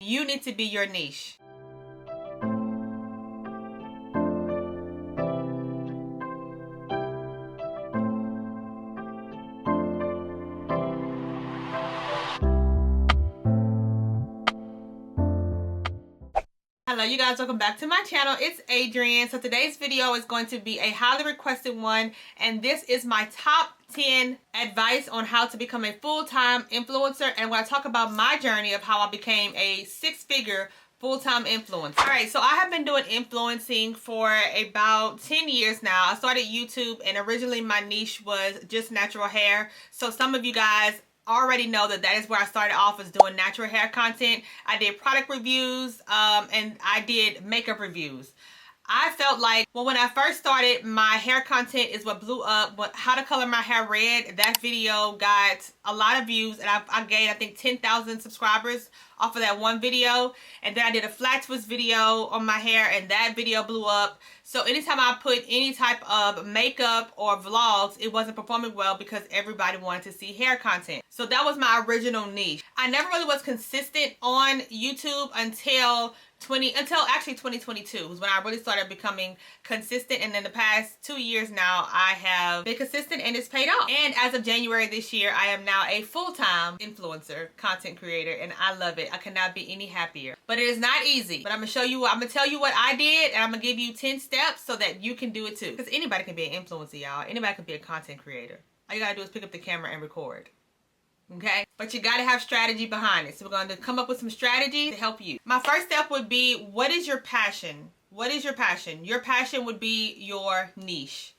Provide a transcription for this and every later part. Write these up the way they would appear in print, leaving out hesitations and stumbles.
You need to be your niche. Hello you guys, welcome back to my channel. It's Adrianne. So today's video is going to be a highly requested one, and this is my top 10 advice on how to become a full-time influencer, and when I talk about my journey of how I became a six-figure full-time influencer. Alright, so I have been doing influencing for about 10 years now. I started YouTube, and originally my niche was just natural hair. So some of you guys already know that is where I started off, as doing natural hair content. I did product reviews and I did makeup reviews. I felt like, well, when I first started, my hair content is what blew up. How to color my hair red, that video got a lot of views, and I gained, I think, 10,000 subscribers off of that one video. And then I did a flat twist video on my hair, and that video blew up. So anytime I put any type of makeup or vlogs, it wasn't performing well because everybody wanted to see hair content. So that was my original niche. I never really was consistent on YouTube until actually 2022 was when I really started becoming consistent, and in the past 2 years now I have been consistent, and it's paid off. And as of January this year, I am now a full-time influencer content creator, and I love it. I could not be any happier. But it is not easy. But I'm gonna tell you what I did, and I'm gonna give you 10 steps so that you can do it too. Because anybody can be an influencer, y'all. Anybody can be a content creator. All you gotta do is pick up the camera and record. Okay, but you got to have strategy behind it. So we're going to come up with some strategy to help you. My first step would be, what is your passion? What is your passion? Your passion would be your niche.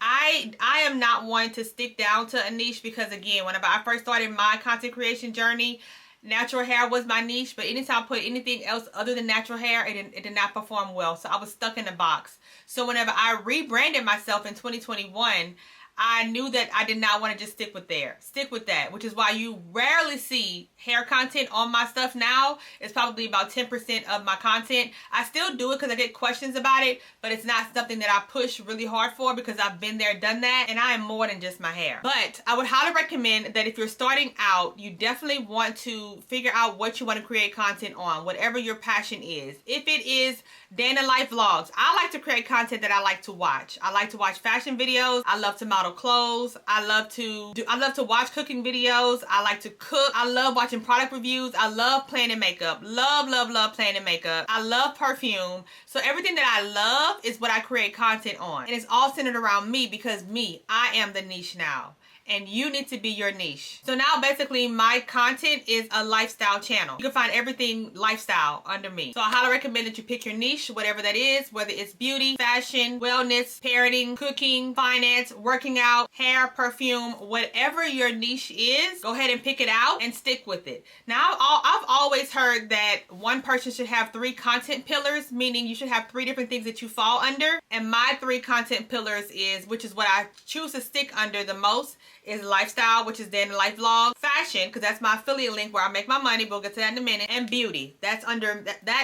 I am not one to stick down to a niche, because again, whenever I first started my content creation journey, natural hair was my niche, but anytime I put anything else other than natural hair, it did not perform well. So I was stuck in a box. So whenever I rebranded myself in 2021, I knew that I did not want to just stick with that, which is why you rarely see hair content on my stuff now. It's probably about 10% of my content. I still do it because I get questions about it, but it's not something that I push really hard for, because I've been there, done that, and I am more than just my hair. But I would highly recommend that if you're starting out, you definitely want to figure out what you want to create content on, whatever your passion is. If it is day in the life vlogs, I like to create content that I like to watch. I like to watch fashion videos. I love to model clothes. I love to watch cooking videos. I like to cook. I love watching product reviews. I love planning makeup. Love planning makeup. I love perfume. So everything that I love is what I create content on. And it's all centered around me, because I am the niche now. And you need to be your niche. So now basically my content is a lifestyle channel. You can find everything lifestyle under me. So I highly recommend that you pick your niche, whatever that is, whether it's beauty, fashion, wellness, parenting, cooking, finance, working out, hair, perfume, whatever your niche is, go ahead and pick it out and stick with it. Now, I've always heard that one person should have 3 content pillars, meaning you should have 3 different things that you fall under. And my 3 content pillars is, which is what I choose to stick under the most, is lifestyle, which is day in the life vlog, fashion, because that's my affiliate link where I make my money, we'll get to that in a minute, and beauty. That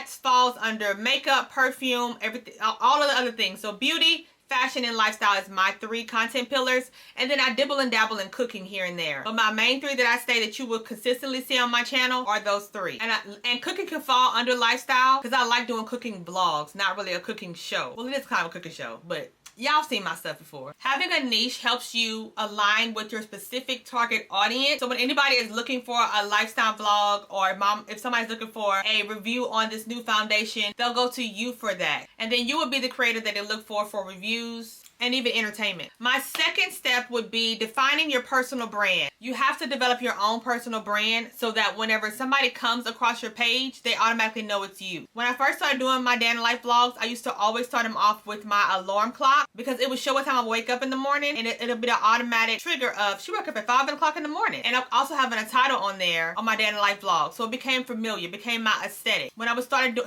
falls under makeup, perfume, everything, all of the other things. So beauty, fashion, and lifestyle is my 3 content pillars, and then I dibble and dabble in cooking here and there. But my main 3 that I say that you will consistently see on my channel are those 3. And cooking can fall under lifestyle, because I like doing cooking vlogs, not really a cooking show. Well, it is kind of a cooking show, but y'all seen my stuff before. Having a niche helps you align with your specific target audience. So when anybody is looking for a lifestyle vlog, or if somebody's looking for a review on this new foundation, they'll go to you for that. And then you will be the creator that they look for reviews and even entertainment. My second step would be defining your personal brand. You have to develop your own personal brand so that whenever somebody comes across your page, they automatically know it's you. When I first started doing my day in the life vlogs, I used to always start them off with my alarm clock, because it would show what time I wake up in the morning, and it'll be the automatic trigger of, she woke up at 5 o'clock in the morning. And I'm also having a title on there on my day in the life vlog, so it became familiar, became my aesthetic. When I started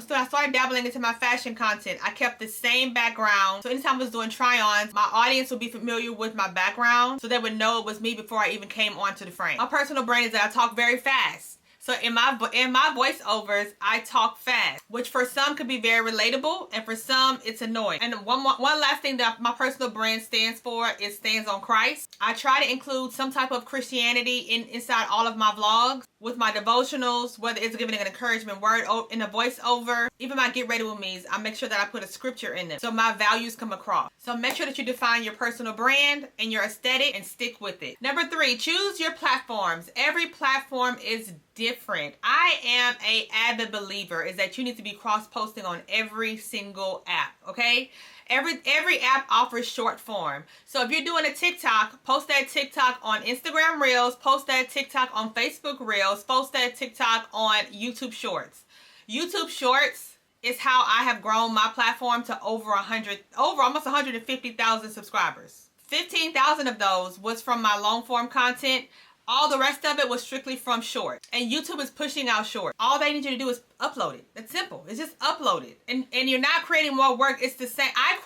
dabbling into my fashion content, I kept the same background. So anytime I was doing try-on, my audience would be familiar with my background, so they would know it was me before I even came onto the frame. My personal brand is that I talk very fast. So in my voiceovers, I talk fast, which for some could be very relatable, and for some it's annoying. And one last thing that my personal brand stands for is stands on Christ. I try to include some type of Christianity inside all of my vlogs, with my devotionals, whether it's giving an encouragement word in a voiceover, even my get ready with me's, I make sure that I put a scripture in them so my values come across. So make sure that you define your personal brand and your aesthetic and stick with it. Number 3, choose your platforms. Every platform is different. I am a avid believer is that you need to be cross-posting on every single app, okay? Every app offers short form. So if you're doing a TikTok, post that TikTok on Instagram Reels, post that TikTok on Facebook Reels, post that TikTok on YouTube Shorts. YouTube Shorts is how I have grown my platform to over almost 150,000 subscribers. 15,000 of those was from my long form content. All the rest of it was strictly from shorts. And YouTube is pushing out shorts. All they need you to do is upload it. It's simple. It's just upload it. And you're not creating more work. It's the same. I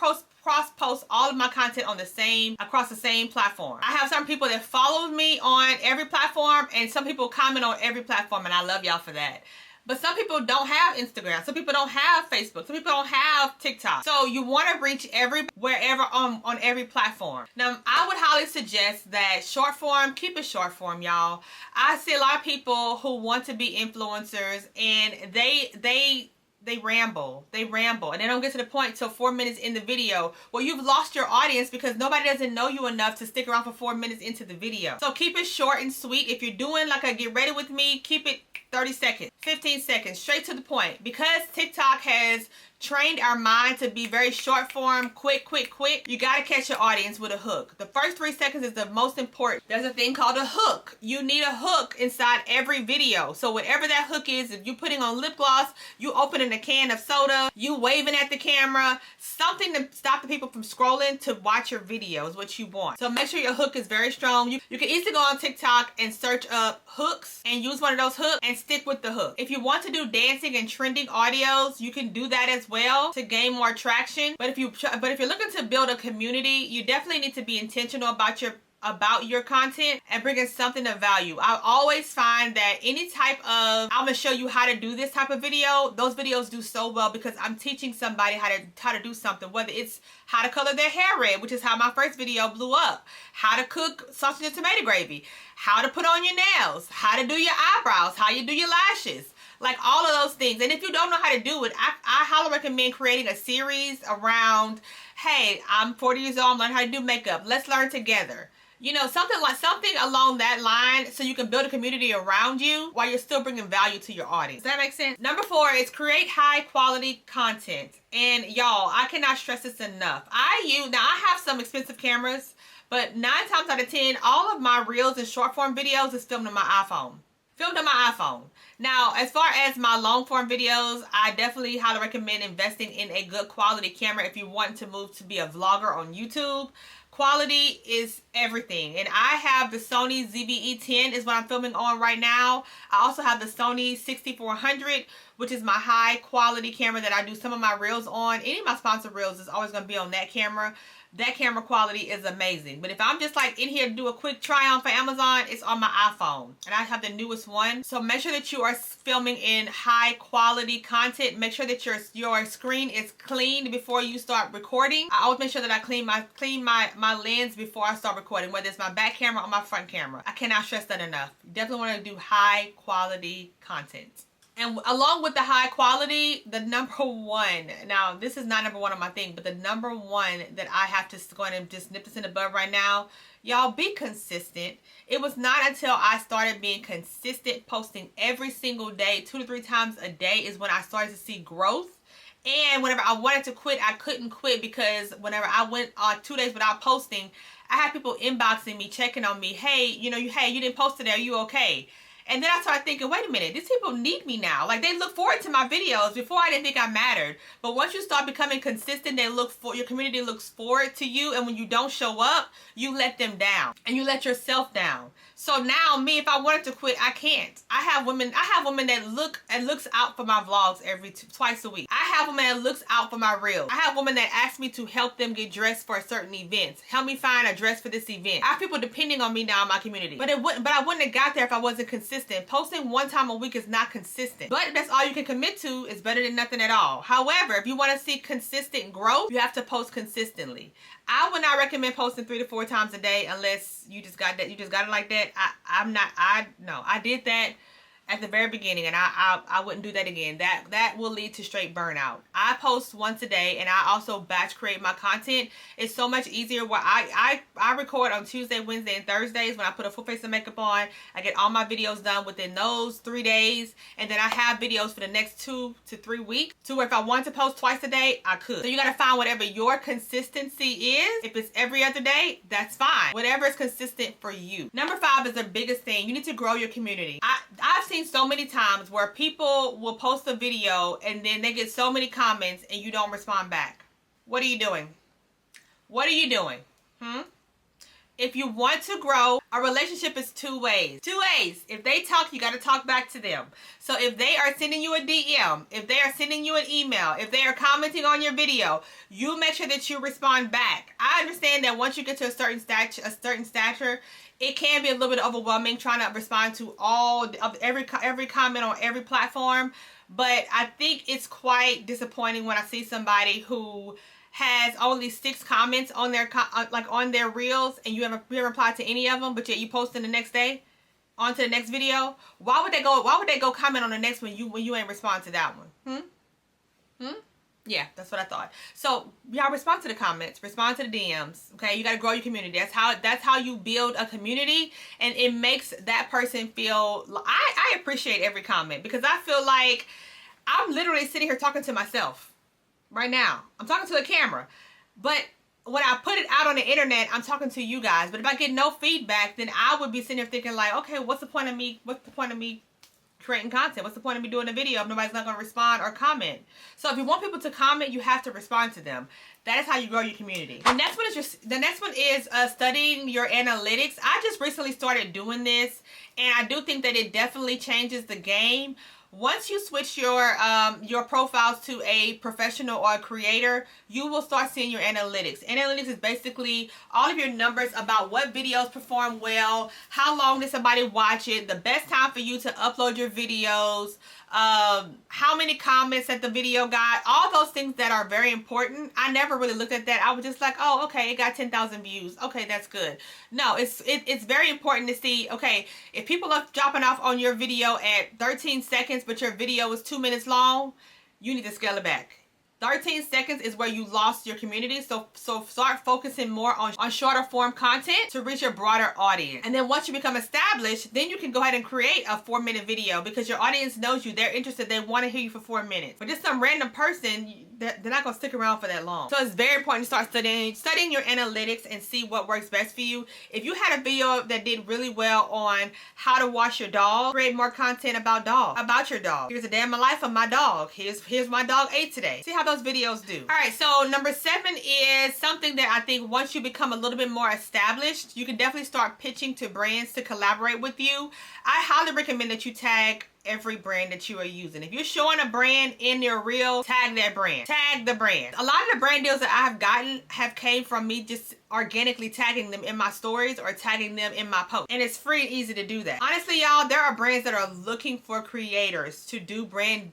cross-post all of my content on across the same platform. I have some people that follow me on every platform, and some people comment on every platform, and I love y'all for that. But some people don't have Instagram. Some people don't have Facebook. Some people don't have TikTok. So you want to reach wherever on every platform. Now, I would highly suggest that short form, keep it short form, y'all. I see a lot of people who want to be influencers, and they ramble, and they don't get to the point till 4 minutes in the video. Well, you've lost your audience because nobody doesn't know you enough to stick around for 4 minutes into the video. So keep it short and sweet. If you're doing like a get ready with me, keep it 30 seconds, 15 seconds, straight to the point. Because TikTok has trained our mind to be very short form, quick. You gotta catch your audience with a hook. The first 3 seconds is the most important. There's a thing called a hook. You need a hook inside every video. So whatever that hook is, if you're putting on lip gloss, you opening a can of soda, you waving at the camera, something to stop the people from scrolling to watch your video is what you want. So make sure your hook is very strong. You can easily go on TikTok and search up hooks and use one of those hooks and stick with the hook. If you want to do dancing and trending audios, you can do that as well to gain more traction. But if you're looking to build a community, you definitely need to be intentional about your content and bringing something of value. I always find that any type of, I'm gonna show you how to do this type of video, those videos do so well because I'm teaching somebody how to do something, whether it's how to color their hair red, which is how my first video blew up, how to cook sausage and tomato gravy, how to put on your nails, how to do your eyebrows, how you do your lashes, like all of those things. And if you don't know how to do it, I highly recommend creating a series around, hey, I'm 40 years old, I'm learning how to do makeup, let's learn together. You know, something along that line, so you can build a community around you while you're still bringing value to your audience. Does that make sense? Number 4 is create high quality content. And y'all, I cannot stress this enough. Now I have some expensive cameras, but 9 times out of 10, all of my reels and short form videos is filmed on my iPhone. Now, as far as my long form videos, I definitely highly recommend investing in a good quality camera if you want to move to be a vlogger on YouTube. Quality is everything. And I have the Sony ZV-E10 is what I'm filming on right now. I also have the Sony 6400, which is my high quality camera that I do some of my reels on. Any of my sponsored reels is always going to be on that camera. That camera quality is amazing. But if I'm just like in here to do a quick try on for Amazon, it's on my iPhone. And I have the newest one. So make sure that you are filming in high quality content. Make sure that your screen is cleaned before you start recording. I always make sure that I clean my lens before I start recording, whether it's my back camera or my front camera. I cannot stress that enough. You definitely want to do high quality content. And along with the high quality, the number 1, now this is not number 1 on my thing, but the number 1 that I have to go ahead and just nip this in the bud right now, y'all, be consistent. It was not until I started being consistent, posting every single day, 2 to 3 times a day, is when I started to see growth. And whenever I wanted to quit, I couldn't quit because whenever I went 2 days without posting, I had people inboxing me, checking on me, hey, you didn't post today, are you okay? And then I started thinking, wait a minute, these people need me now. Like, they look forward to my videos. Before, I didn't think I mattered. But once you start becoming consistent, your community looks forward to you. And when you don't show up, you let them down. And you let yourself down. So now, me, if I wanted to quit, I can't. I have women that looks out for my vlogs twice a week. I have women that looks out for my reels. I have women that ask me to help them get dressed for certain events. Help me find a dress for this event. I have people depending on me now in my community. But I wouldn't have got there if I wasn't consistent consistent. Posting one time a week is not consistent, but if that's all you can commit to, it's better than nothing at all. However, if you want to see consistent growth, you have to post consistently. I would not recommend posting 3 to 4 times a day unless you just got that. You just got it like that. I did that at the very beginning, and I wouldn't do that again. That will lead to straight burnout. I post once a day, and I also batch create my content. It's so much easier where I record on Tuesday, Wednesday, and Thursdays when I put a full face of makeup on. I get all my videos done within those 3 days, and then I have videos for the next 2 to 3 weeks to where if I want to post twice a day, I could. So you got to find whatever your consistency is. If it's every other day, that's fine. Whatever is consistent for you. Number 5 is the biggest thing. You need to grow your community. I've seen so many times where people will post a video and then they get so many comments and you don't respond back. What are you doing? What are you doing? If you want to grow, a relationship is 2 ways. 2 ways. If they talk, you got to talk back to them. So if they are sending you a DM, if they are sending you an email, if they are commenting on your video, you make sure that you respond back. I understand that once you get to a certain stature, it can be a little bit overwhelming trying to respond to every comment on every platform. But I think it's quite disappointing when I see somebody who has only 6 comments on their on their reels, and you haven't replied to any of them, but yet you post in the next day, on to the next video. Why would they go comment on the next one when you ain't respond to that one? Yeah, that's what I thought. So y'all respond to the comments, respond to the DMs. Okay, you got to grow your community. That's how you build a community, and it makes that person feel. I appreciate every comment because I feel like I'm literally sitting here talking to myself right now. I'm talking to a camera, but when I put it out on the internet, I'm talking to you guys. But if I get no feedback, then I would be sitting here thinking like, okay, what's the point of me? What's the point of me creating content? What's the point of me doing a video if nobody's not going to respond or comment? So if you want people to comment, you have to respond to them. That is how you grow your community. The next one is studying your analytics. I just recently started doing this, and I do think that it definitely changes the game. Once you switch your profiles to a professional or a creator, you will start seeing your analytics. Analytics is basically all of your numbers about what videos perform well, how long did somebody watch it, the best time for you to upload your videos, how many comments that the video got, all those things that are very important. I never really looked at that. I was just like, oh, okay, it got 10,000 views. Okay, that's good. No, it's very important to see, okay, if people are dropping off on your video at 13 seconds, but your video is 2 minutes long, you need to scale it back. 13 seconds is where you lost your community. So start focusing more on shorter form content to reach your broader audience. And then once you become established, then you can go ahead and create a 4-minute video because your audience knows you. They're interested. They want to hear you for 4 minutes. But just some random person, they're not going to stick around for that long. So it's very important to start studying your analytics and see what works best for you. If you had a video that did really well on how to wash your dog, create more content about your dog. Here's a day in my life of my dog. Here's my dog ate today. See how those videos do. All right, so number 7 is something that I think once you become a little bit more established, you can definitely start pitching to brands to collaborate with you. I highly recommend that you tag every brand that you are using. If you're showing a brand in your reel, tag that brand. Tag the brand. A lot of the brand deals that I have gotten have came from me just organically tagging them in my stories or tagging them in my posts. And it's free and easy to do that. Honestly, y'all, there are brands that are looking for creators to do brand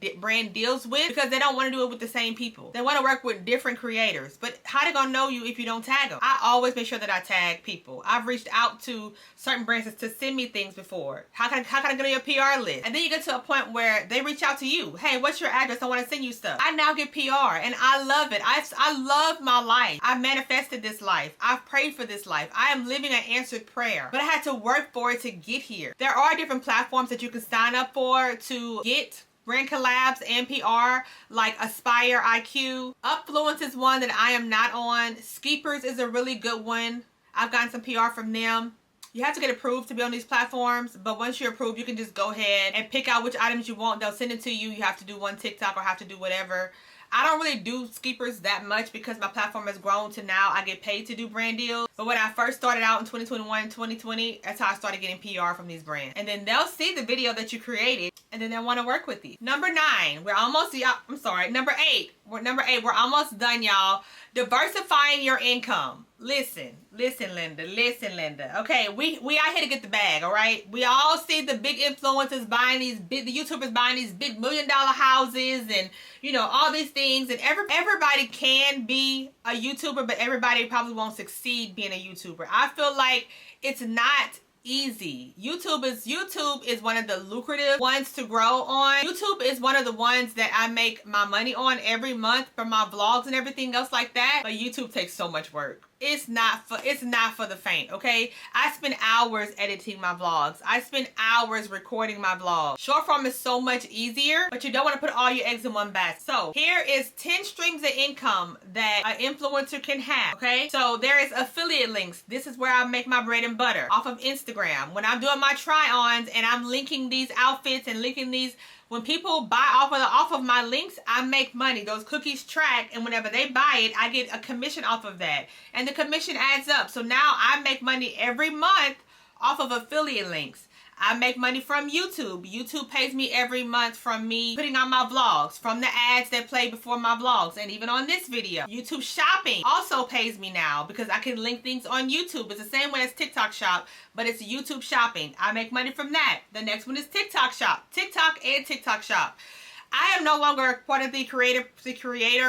deals with because they don't want to do it with the same people. They want to work with different creators. But how they gonna know you if you don't tag them? I always make sure that I tag people. I've reached out to certain brands to send me things before. How can I get on your PR list? And then you get to a point where they reach out to you. Hey, what's your address? I want to send you stuff. I now get PR and I love it. I love my life. I manifested this life. I've prayed for this life. I am living an answered prayer, but I had to work for it to get here. There are different platforms that you can sign up for to get brand collabs and PR, like Aspire.IQ. Upfluence is one that I am not on. Skeepers is a really good one. I've gotten some PR from them. You have to get approved to be on these platforms, but once you're approved, you can just go ahead and pick out which items you want. They'll send it to you. You have to do one TikTok or have to do whatever. I don't really do skippers that much because my platform has grown to now I get paid to do brand deals. But when I first started out in 2021 and 2020, that's how I started getting PR from these brands. And then they'll see the video that you created and then they'll want to work with you. Number 9, we're almost, I'm sorry, number 8, we're almost done, y'all. Diversifying your income. Listen, Linda. Okay, we out here to get the bag, all right? We all see the big influencers buying these big, the YouTubers buying these big $1 million houses and, you know, all these things. And everybody can be a YouTuber, but everybody probably won't succeed being a YouTuber. I feel like it's not easy. YouTube is one of the lucrative ones to grow on. YouTube is one of the ones that I make my money on every month for my vlogs and everything else like that. But YouTube takes so much work. It's not for the faint, okay? I spend hours editing my vlogs. I spend hours recording my vlogs. Short form is so much easier, but you don't want to put all your eggs in one basket. So here is 10 streams of income that an influencer can have, okay? So there is affiliate links. This is where I make my bread and butter off of Instagram. When I'm doing my try-ons and I'm linking these outfits and linking these, when people buy off of my links, I make money. Those cookies track, and whenever they buy it, I get a commission off of that. And the commission adds up. So now I make money every month off of affiliate links. I make money from YouTube. YouTube pays me every month from me putting on my vlogs, from the ads that play before my vlogs, and even on this video. YouTube Shopping also pays me now because I can link things on YouTube. It's the same way as TikTok Shop, but it's YouTube Shopping. I make money from that. The next one is TikTok Shop. TikTok and TikTok Shop. I am no longer part of the creator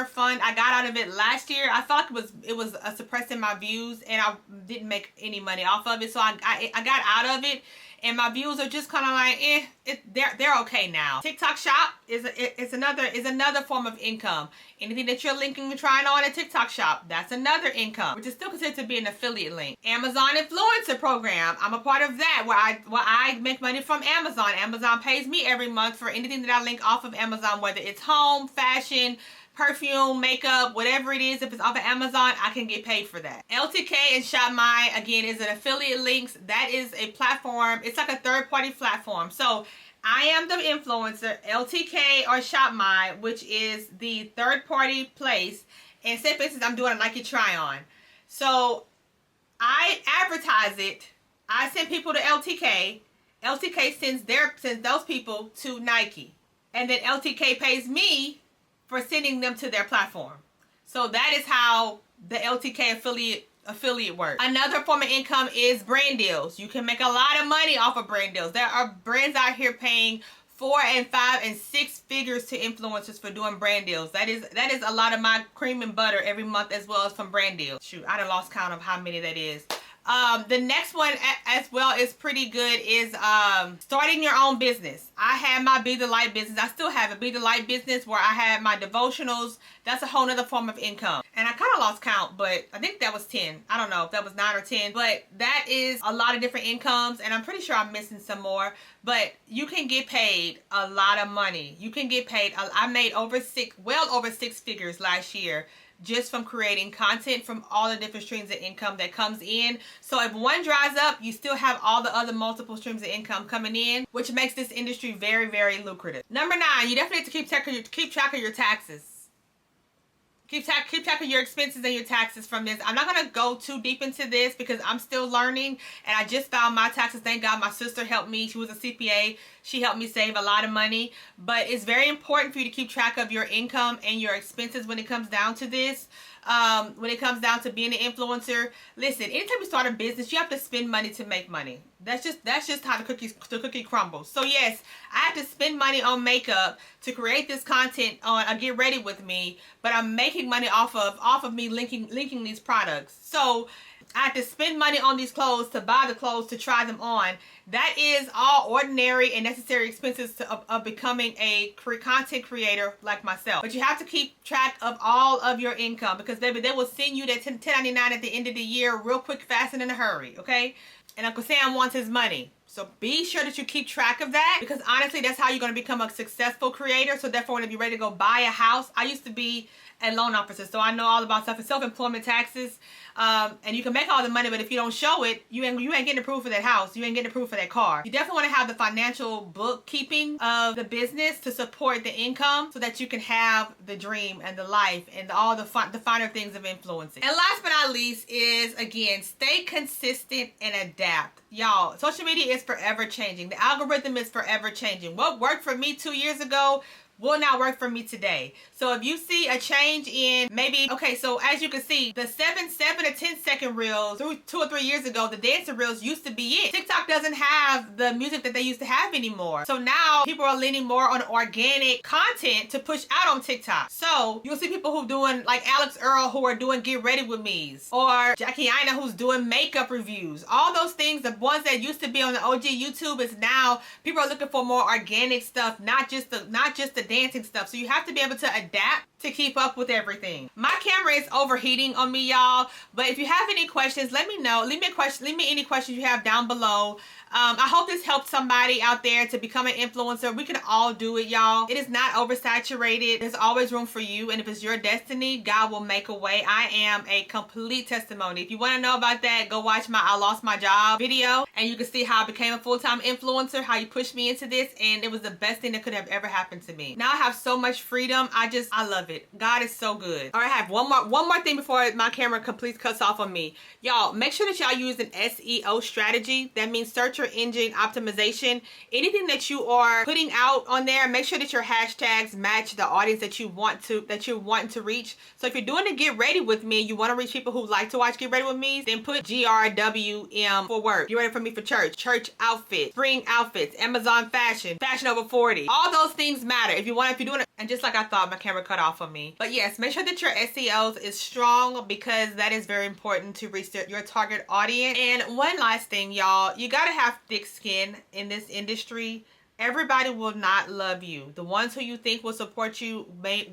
fund. I got out of it last year. I felt like it was suppressing my views, and I didn't make any money off of it. So I got out of it, and my views are just kind of like they're okay now. TikTok Shop is another form of income. Anything that you're linking and trying on a TikTok Shop, that's another income, which is still considered to be an affiliate link. Amazon Influencer Program, I'm a part of that, where I make money from Amazon. Amazon pays me every month for anything that I link off of Amazon, whether it's home, fashion, perfume, makeup, whatever it is. If it's off of Amazon, I can get paid for that. LTK and ShopMy, again, is an affiliate links. That is a platform. It's like a third-party platform. So I am the influencer. LTK or ShopMy, which is the third-party place. And say, for instance, I'm doing a Nike try-on. So I advertise it. I send people to LTK. LTK sends those people to Nike. And then LTK pays me for sending them to their platform. So that is how the LTK affiliate works. Another form of income is brand deals. You can make a lot of money off of brand deals. There are brands out here paying 4 and 5 and 6 figures to influencers for doing brand deals. That is a lot of my cream and butter every month, as well as from brand deals. Shoot, I done lost count of how many that is. The next one as well is pretty good is starting your own business. I had my Be the Light business. I still have a Be the Light business where I had my devotionals. That's a whole nother form of income. And I kind of lost count, but I think that was 10. I don't know if that was 9 or 10, but that is a lot of different incomes, and I'm pretty sure I'm missing some more. But you can get paid a lot of money. You can get paid. I made well over 6 figures last year, just from creating content from all the different streams of income that comes in. So if one dries up, you still have all the other multiple streams of income coming in, which makes this industry very, very lucrative. Number 9, you definitely have to keep track of your taxes. Keep track of your expenses and your taxes from this. I'm not going to go too deep into this because I'm still learning, and I just found my taxes. Thank God my sister helped me. She was a CPA. She helped me save a lot of money. But it's very important for you to keep track of your income and your expenses when it comes down to this. When it comes down to being an influencer, listen, anytime you start a business, you have to spend money to make money. That's just how the cookie crumbles. So yes, I have to spend money on makeup to create this content on Get Ready With Me, but I'm making money off of me linking these products. So I have to spend money on these clothes, to buy the clothes, to try them on. That is all ordinary and necessary expenses of becoming a content creator like myself. But you have to keep track of all of your income, because baby, they will send you that $10.99 at the end of the year real quick, fast, and in a hurry, okay? And Uncle Sam wants his money. So be sure that you keep track of that, because honestly, that's how you're going to become a successful creator. So therefore, when you ready to go buy a house, I used to be a loan officer, so I know all about self-employment taxes. And you can make all the money, but if you don't show it, you ain't getting approved for that house. You ain't getting approved for that car. You definitely want to have the financial bookkeeping of the business to support the income, so that you can have the dream and the life and all the finer things of influencing. And last but not least is, again, stay consistent and adapt. Y'all, social media is forever changing. The algorithm is forever changing. What worked for me 2 years ago will not work for me today. So if you see a change in maybe, okay, so as you can see, the 7 to 10 second reels 2 or 3 years ago, the dancing reels used to be it. TikTok doesn't have the music that they used to have anymore. So now people are leaning more on organic content to push out on TikTok. So you'll see people who doing like Alex Earl, who are doing Get Ready With Me's, or Jackie Aina, who's doing makeup reviews. All those things, the ones that used to be on the OG YouTube, is now people are looking for more organic stuff, not just the dancing stuff. So you have to be able to adapt to keep up with everything. My camera is overheating on me, y'all, but if you have any questions, let me know. Leave me any questions you have down below. I hope this helped somebody out there to become an influencer. We can all do it, y'all. It is not oversaturated. There's always room for you, and if it's your destiny, God will make a way. I am a complete testimony. If you want to know about that, go watch my I Lost My Job video, and you can see how I became a full-time influencer, how you pushed me into this, and it was the best thing that could have ever happened to me. Now I have so much freedom. I love it. God is so good. All right, I have one more thing before my camera completely cuts off on me. Y'all, make sure that y'all use an SEO strategy. That means search engine optimization. Anything that you are putting out on there, make sure that your hashtags match the audience that you're wanting to reach. So if you're doing a Get Ready With Me, you want to reach people who like to watch Get Ready With Me, then put GRWM for work. Get ready for me for church outfits, spring outfits, Amazon fashion over 40. All those things matter. If you're doing it, and just like I thought, my camera cut off on me. But yes, make sure that your SEOs is strong, because that is very important to reach your target audience. And one last thing, y'all, you gotta have thick skin in this industry. Everybody will not love you. The ones who you think will support you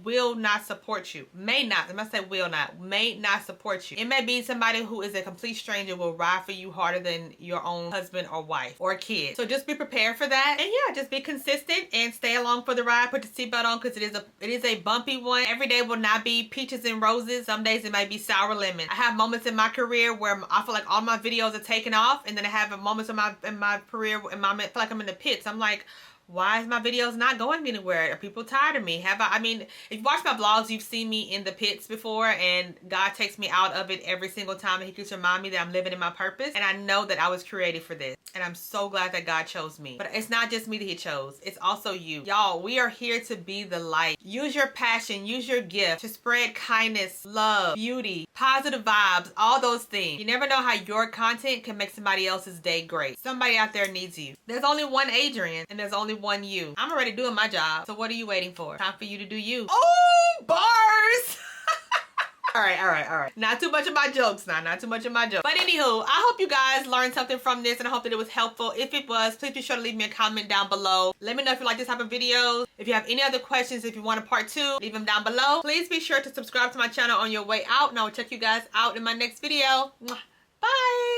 will not support you. May not. I'm gonna say will not. May not support you. It may be somebody who is a complete stranger will ride for you harder than your own husband or wife or kid. So just be prepared for that. And yeah, just be consistent and stay along for the ride. Put the seatbelt on, because it is a bumpy one. Every day will not be peaches and roses. Some days it might be sour lemon. I have moments in my career where I feel like all my videos are taking off, and then I have moments in my career I feel like I'm in the pits. I'm like, why is my videos not going anywhere? Are people tired of me? I mean, if you watch my vlogs, you've seen me in the pits before, and God takes me out of it every single time, and he keeps reminding me that I'm living in my purpose. And I know that I was created for this, and I'm so glad that God chose me. But it's not just me that he chose, it's also you. Y'all, we are here to be the light. Use your passion, use your gift to spread kindness, love, beauty, positive vibes, all those things. You never know how your content can make somebody else's day great. Somebody out there needs you. There's only one Adrianne, and there's only one you. I'm already doing my job, so what are you waiting for? Time for you to do you. Oh, bars! All right. Not too much of my jokes now. Not too much of my jokes. But anywho, I hope you guys learned something from this, and I hope that it was helpful. If it was, please be sure to leave me a comment down below. Let me know if you like this type of videos. If you have any other questions, if you want a part 2, leave them down below. Please be sure to subscribe to my channel on your way out, and I will check you guys out in my next video. Bye!